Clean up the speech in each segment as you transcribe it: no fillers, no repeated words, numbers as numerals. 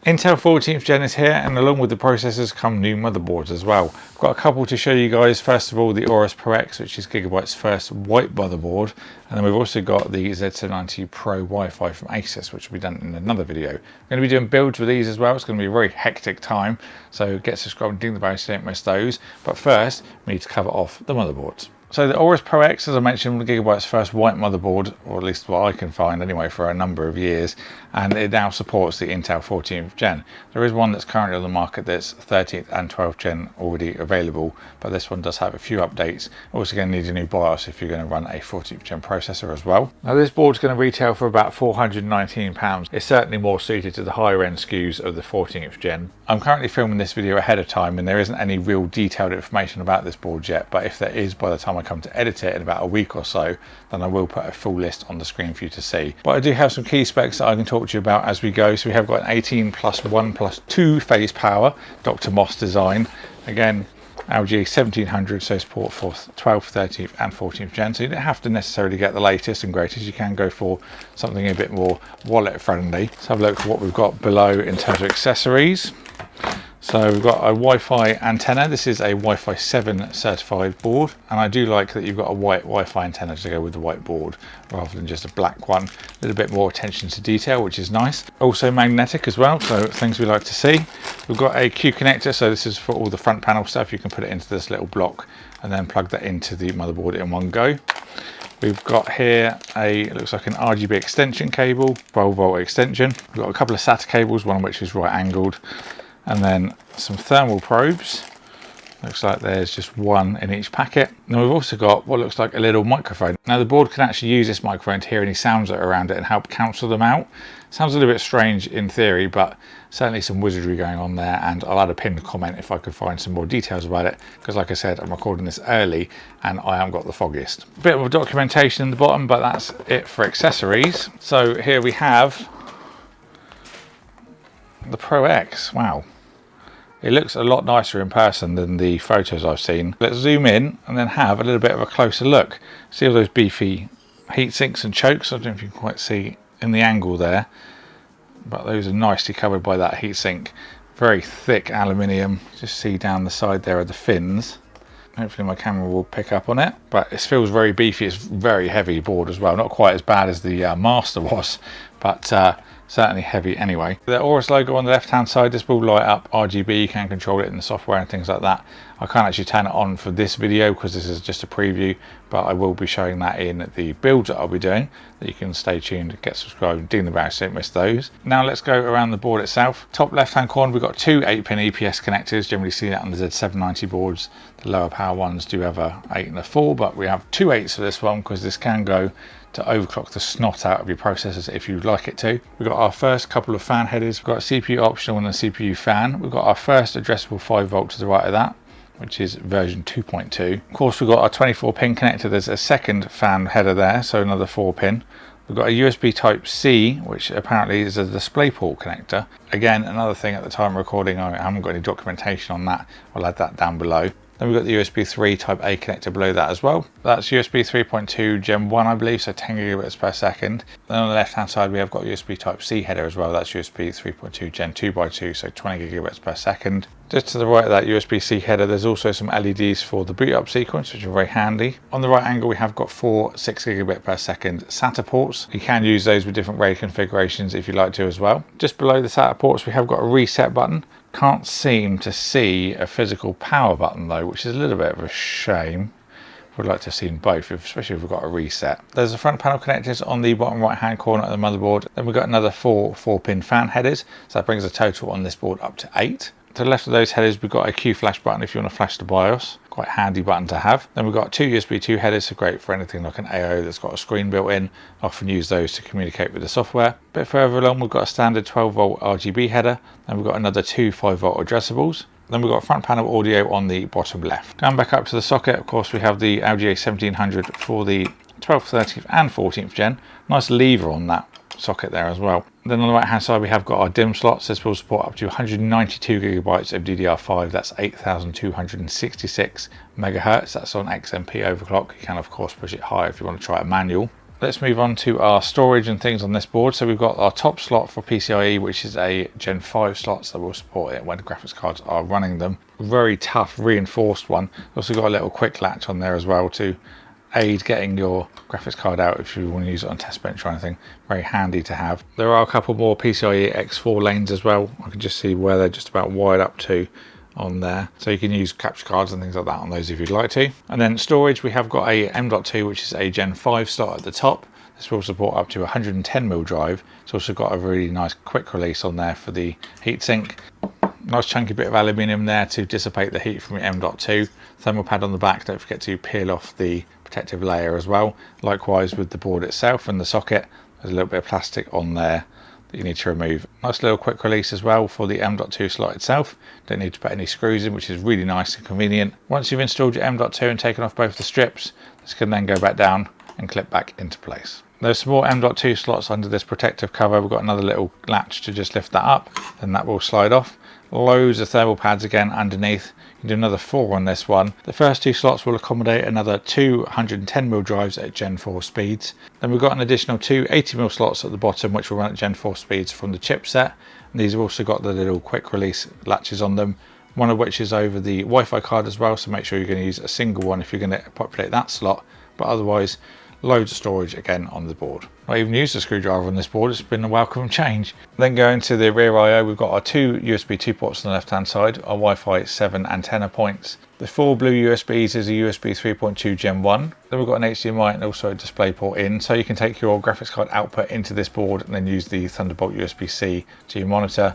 Intel 14th Gen is here, and along with the processors come new motherboards as well. I've got a couple to show you guys. First of all, the Aorus Pro X, which is Gigabyte's first white motherboard, and then we've also got the Z790 Pro Wi-Fi from Asus, which will be done in another video. I'm going to be doing builds with these as well. It's going to be a very hectic time, so get subscribed and ding the bell so you don't miss those. But first, we need to cover off the motherboards. So the Aorus Pro X, as I mentioned, was Gigabyte's first white motherboard, or at least what I can find anyway, for a number of years, and it now supports the Intel 14th Gen. There is one that's currently on the market that's 13th and 12th Gen already available, but this one does have a few updates. Also going to need a new BIOS if you're going to run a 14th Gen processor as well. Now this board's going to retail for about £419. It's certainly more suited to the higher end SKUs of the 14th Gen. I'm currently filming this video ahead of time, and there isn't any real detailed information about this board yet, but if there is, by the time I come to edit it in about a week or so, then I will put a full list on the screen for you to see. But I do have some key specs that I can talk to you about as we go. So we have got an 18+1+2 phase power Dr. Moss design. Again, Aorus Z790, so support for 12th, 13th and 14th Gen. So you don't have to necessarily get the latest and greatest. You can go for something a bit more wallet friendly. Let's have a look at what we've got below in terms of accessories. So we've got a Wi-Fi antenna. This is a Wi-Fi 7 certified board, and I do like that you've got a white Wi-Fi antenna to go with the white board rather than just a black one. A little bit more attention to detail, which is nice. Also magnetic as well, so things we like to see. We've got a Q connector, so this is for all the front panel stuff. You can put it into this little block and then plug that into the motherboard in one go. We've got here it looks like an RGB extension cable, 12-volt extension. We've got a couple of SATA cables, one of which is right angled, and then some thermal probes. Looks like there's just one in each packet. And we've also got what looks like a little microphone. Now the board can actually use this microphone to hear any sounds that are around it and help cancel them out. Sounds a little bit strange in theory, but certainly some wizardry going on there, and I'll add a pinned comment if I could find some more details about it, because like I said, I'm recording this early and I haven't got the foggiest. A bit of documentation in the bottom, but that's it for accessories. So here we have the Pro X. Wow. It looks a lot nicer in person than the photos I've seen. Let's zoom in and then have a little bit of a closer look. See all those beefy heat sinks and chokes? I don't know if you can quite see in the angle there, but those are nicely covered by that heat sink. Very thick aluminium. Just see down the side there are the fins. Hopefully my camera will pick up on it, but it feels very beefy. It's very heavy board as well. Not quite as bad as the Master was, but certainly heavy anyway. The Aorus logo on the left hand side, this will light up RGB. You can control it in the software and things like that. I can't actually turn it on for this video because this is just a preview, but I will be showing that in the builds that I'll be doing, that you can stay tuned, get subscribed, ding the bell so you don't miss those. Now let's go around the board itself. Top left hand corner, we've got two 8-pin EPS connectors. Generally see that on the Z790 boards. The lower power ones do have a 8 and a 4, but we have two 8s for this one because this can go to overclock the snot out of your processors if you'd like it to. We've got our first couple of fan headers. We've got a CPU optional and a CPU fan. We've got our first addressable 5-volt to the right of that, which is version 2.2. Of course, we've got our 24-pin connector. There's a second fan header there, so another 4-pin. We've got a USB Type-C, which apparently is a DisplayPort connector. Again, another thing at the time of recording, I haven't got any documentation on that. I'll add that down below. Then we've got the USB 3 Type A connector below that as well. That's USB 3.2 Gen 1, I believe, so 10 gigabits per second. Then on the left hand side, we have got USB Type C header as well. That's USB 3.2 Gen 2x2, so 20 gigabits per second. Just to the right of that USB-C header, there's also some LEDs for the boot up sequence, which are very handy. On the right angle, we have got 4 6 gigabit per second SATA ports. You can use those with different RAID configurations if you like to as well. Just below the SATA ports, we have got a reset button. Can't seem to see a physical power button though, which is a little bit of a shame. Would like to have seen both, especially if we've got a reset. There's the front panel connectors on the bottom right hand corner of the motherboard. Then we've got another 4 4-pin fan headers, so that brings the total on this board up to 8. To the left of those headers, we've got a Q flash button if you want to flash the BIOS. Quite handy button to have. Then we've got 2 USB 2 headers, so great for anything like an AO that's got a screen built in. I often use those to communicate with the software. A bit further along, we've got a standard 12-volt RGB header. Then we've got another 2 5-volt addressables. Then we've got front panel audio on the bottom left. Going back up to the socket, of course, we have the Aorus Z790 for the 12th, 13th and 14th Gen. Nice lever on that socket there as well. Then on the right hand side, we have got our DIMM slots. This will support up to 192 gigabytes of DDR5. That's 8,266 megahertz. That's on XMP overclock. You can of course push it higher if you want to try a manual. Let's move on to our storage and things on this board. So we've got our top slot for PCIe, which is a Gen 5 slot, so we'll support it when graphics cards are running them. Very tough reinforced one. Also got a little quick latch on there as well to aid getting your graphics card out if you want to use it on test bench or anything. Very handy to have. There are a couple more PCIe X4 lanes as well. I can just see where they're just about wired up to on there, so you can use capture cards and things like that on those if you'd like to. And then storage, we have got a M.2, which is a Gen 5 slot at the top. This will support up to 110mm drive. It's also got a really nice quick release on there for the heatsink. Nice chunky bit of aluminium there to dissipate the heat from your M.2. Thermal pad on the back, don't forget to peel off the protective layer as well. Likewise with the board itself and the socket, there's a little bit of plastic on there that you need to remove. Nice little quick release as well for the M.2 slot itself. Don't need to put any screws in, which is really nice and convenient. Once you've installed your M.2 and taken off both the strips, this can then go back down and clip back into place. There's some more M.2 slots under this protective cover. We've got another little latch to just lift that up, then that will slide off. Loads of thermal pads again underneath. You can do another 4 on this one. The first 2 slots will accommodate another 2 110mm drives at Gen 4 speeds. Then we've got an additional 2 80mm slots at the bottom, which will run at Gen 4 speeds from the chipset. And these have also got the little quick release latches on them, one of which is over the Wi-Fi card as well, so make sure you're going to use a single one if you're going to populate that slot. But otherwise, loads of storage again on the board. I even used a screwdriver on this board, it's been a welcome change. Then going to the rear I/O, we've got our 2 USB 2 ports on the left hand side, our Wi-Fi 7 antenna points. The 4 blue USBs is a USB 3.2 Gen 1. Then we've got an HDMI and also a display port in, so you can take your graphics card output into this board and then use the Thunderbolt USB-C to your monitor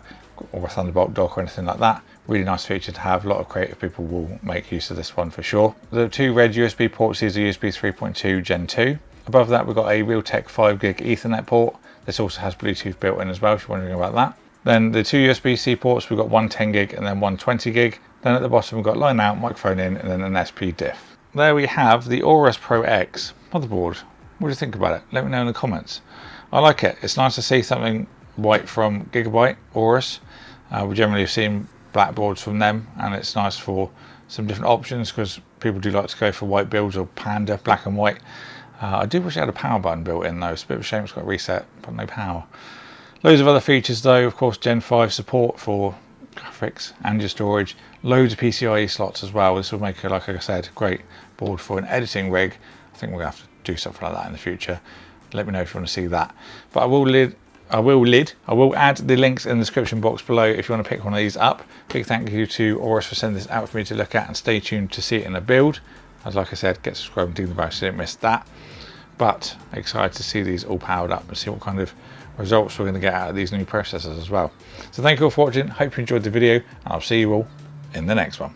or a Thunderbolt dock or anything like that. Really nice feature to have. A lot of creative people will make use of this one for sure. The 2 red USB ports is a USB 3.2 Gen 2. Above that we've got a Realtek 5GB Ethernet port. This also has Bluetooth built in as well if you're wondering about that. Then the 2 USB-C ports, we've got one 10GB and then one 20GB. Then at the bottom we've got line out, microphone in, and then an SP diff. There we have the Aorus Pro X motherboard. What do you think about it? Let me know in the comments. I like it. It's nice to see something white from Gigabyte, Aorus. We generally have seen black boards from them, and it's nice for some different options because people do like to go for white builds or Panda, black and white. I do wish it had a power button built in though. It's a bit of a shame it's got a reset, but no power. Loads of other features though, of course Gen 5 support for graphics and your storage. Loads of PCIe slots as well. This will make it, like I said, a great board for an editing rig. I think we're going to have to do something like that in the future. Let me know if you want to see that. But I will add the links in the description box below if you want to pick one of these up. Big thank you to Aorus for sending this out for me to look at, and stay tuned to see it in a build. As like I said, get subscribed and ding the bell so you don't miss that. But excited to see these all powered up and see what kind of results we're going to get out of these new processors as well. So thank you all for watching. Hope you enjoyed the video, and I'll see you all in the next one.